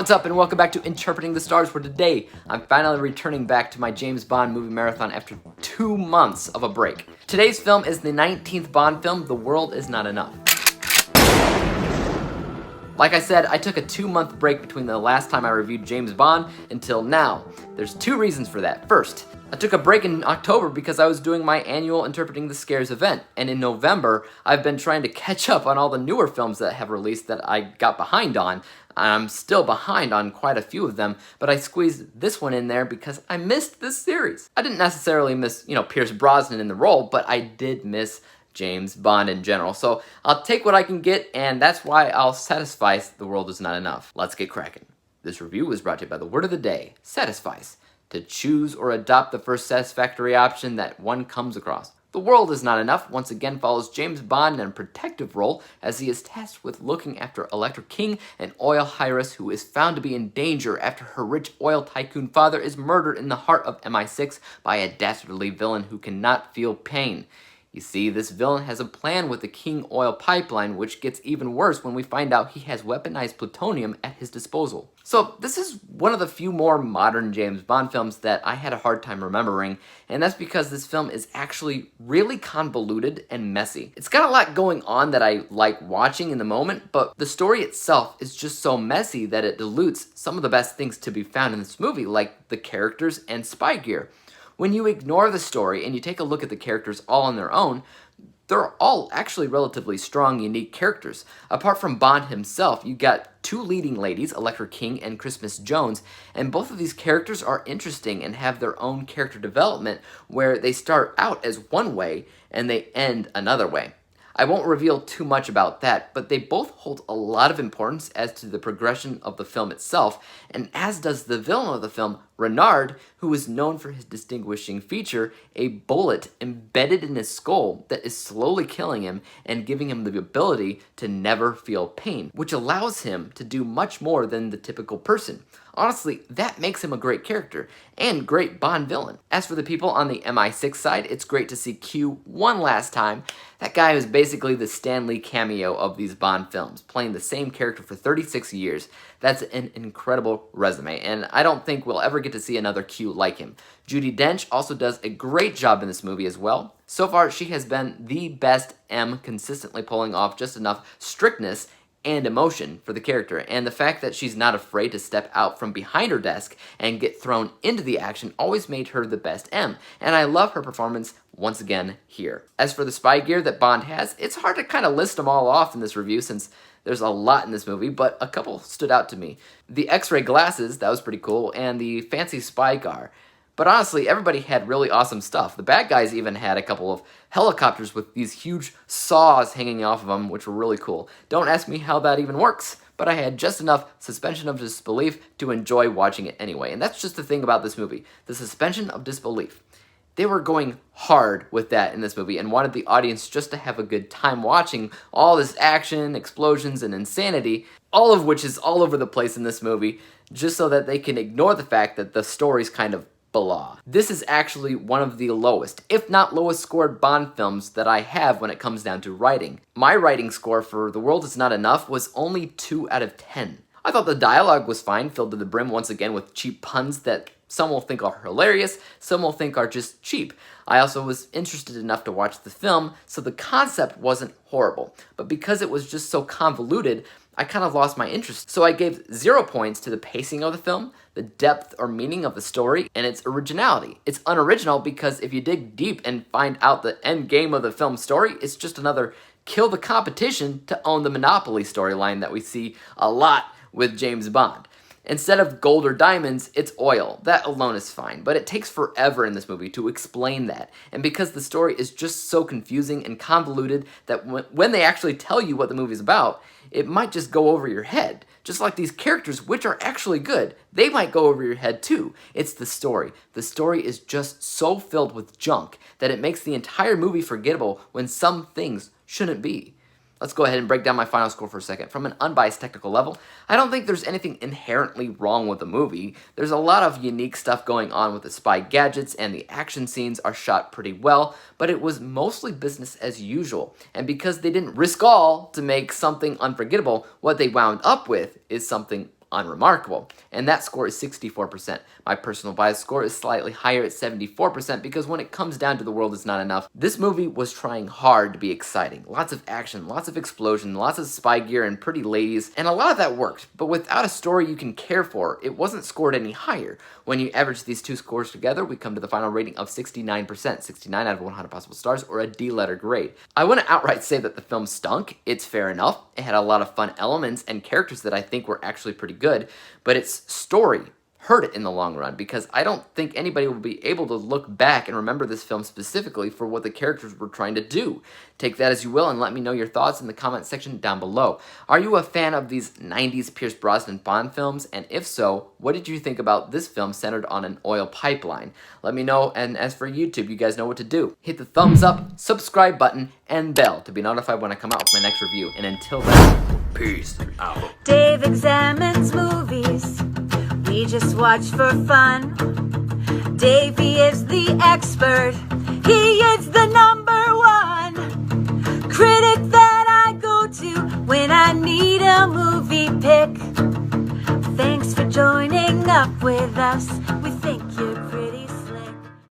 What's up, and welcome back to Interpreting the Stars, where today I'm finally returning back to my James Bond movie marathon after 2 months of a break. Today's film is the 19th Bond film, The World Is Not Enough. Like I said, I took a 2-month break between the last time I reviewed James Bond until now. There's 2 reasons for that. First, I took a break in October because I was doing my annual Interpreting the Scares event, and in November, I've been trying to catch up on all the newer films that have released that I got behind on. I'm still behind on quite a few of them, but I squeezed this one in there because I missed this series. I didn't necessarily miss, Pierce Brosnan in the role, but I did miss James Bond in general. So I'll take what I can get, and that's why I'll satisfice The World Is Not Enough. Let's get cracking. This review was brought to you by the word of the day, satisfice. To choose or adopt the first satisfactory option that one comes across. The World Is Not Enough once again follows James Bond in a protective role as he is tasked with looking after Electra King, an oil heiress who is found to be in danger after her rich oil tycoon father is murdered in the heart of MI6 by a dastardly villain who cannot feel pain. You see, this villain has a plan with the King oil pipeline, which gets even worse when we find out he has weaponized plutonium at his disposal. So this is one of the few more modern James Bond films that I had a hard time remembering, and that's because this film is actually really convoluted and messy. It's got a lot going on that I like watching in the moment, but the story itself is just so messy that it dilutes some of the best things to be found in this movie, like the characters and spy gear. When you ignore the story and you take a look at the characters all on their own, they're all actually relatively strong, unique characters. Apart from Bond himself, you got 2 leading ladies, Electra King and Christmas Jones, and both of these characters are interesting and have their own character development where they start out as one way and they end another way. I won't reveal too much about that, but they both hold a lot of importance as to the progression of the film itself, and as does the villain of the film, Renard, who is known for his distinguishing feature, a bullet embedded in his skull that is slowly killing him and giving him the ability to never feel pain, which allows him to do much more than the typical person. Honestly, that makes him a great character, and great Bond villain. As for the people on the MI6 side, it's great to see Q one last time. That guy is basically the Stan Lee cameo of these Bond films, playing the same character for 36 years. That's an incredible resume, and I don't think we'll ever get to see another Q like him. Judi Dench also does a great job in this movie as well. So far, she has been the best M, consistently pulling off just enough strictness and emotion for the character, and the fact that she's not afraid to step out from behind her desk and get thrown into the action always made her the best M, and I love her performance once again here. As for the spy gear that Bond has, it's hard to kind of list them all off in this review since there's a lot in this movie, but a couple stood out to me. The X-ray glasses, that was pretty cool, and the fancy spy car. But honestly, everybody had really awesome stuff. The bad guys even had a couple of helicopters with these huge saws hanging off of them, which were really cool. Don't ask me how that even works, but I had just enough suspension of disbelief to enjoy watching it anyway. And that's just the thing about this movie, the suspension of disbelief. They were going hard with that in this movie and wanted the audience just to have a good time watching all this action, explosions, and insanity, all of which is all over the place in this movie, just so that they can ignore the fact that the story's kind of blah. This is actually one of the lowest, if not lowest scored Bond films that I have when it comes down to writing. My writing score for The World Is Not Enough was only 2 out of 10. I thought the dialogue was fine, filled to the brim once again with cheap puns that some will think are hilarious, some will think are just cheap. I also was interested enough to watch the film, so the concept wasn't horrible. But because it was just so convoluted, I kind of lost my interest. So I gave 0 points to the pacing of the film, the depth or meaning of the story, and its originality. It's unoriginal because if you dig deep and find out the end game of the film's story, it's just another kill the competition to own the monopoly storyline that we see a lot with James Bond. Instead of gold or diamonds, it's oil. That alone is fine, but it takes forever in this movie to explain that. And because the story is just so confusing and convoluted that when they actually tell you what the movie's about, it might just go over your head. Just like these characters, which are actually good, they might go over your head too. It's the story. The story is just so filled with junk that it makes the entire movie forgettable when some things shouldn't be. Let's go ahead and break down my final score for a second. From an unbiased technical level, I don't think there's anything inherently wrong with the movie. There's a lot of unique stuff going on with the spy gadgets, and the action scenes are shot pretty well, but it was mostly business as usual. And because they didn't risk all to make something unforgettable, what they wound up with is something unremarkable. And that score is 64%. My personal bias score is slightly higher at 74% because when it comes down to The World Is Not Enough, this movie was trying hard to be exciting. Lots of action, lots of explosion, lots of spy gear and pretty ladies, and a lot of that worked. But without a story you can care for, it wasn't scored any higher. When you average these two scores together, we come to the final rating of 69%, 69 out of 100 possible stars, or a D-letter grade. I wouldn't outright say that the film stunk. It's fair enough. It had a lot of fun elements and characters that I think were actually pretty good, but its story hurt it in the long run because I don't think anybody will be able to look back and remember this film specifically for what the characters were trying to do. Take that as you will and let me know your thoughts in the comment section down below. Are you a fan of these 90s Pierce Brosnan Bond films? And if so, what did you think about this film centered on an oil pipeline? Let me know, and as for YouTube, you guys know what to do. Hit the thumbs up, subscribe button, and bell to be notified when I come out with my next review. And until then, peace out. Dave examines movies we just watch for fun. Davey is the expert. He is the #1 critic that I go to when I need a movie pick. Thanks for joining up with us.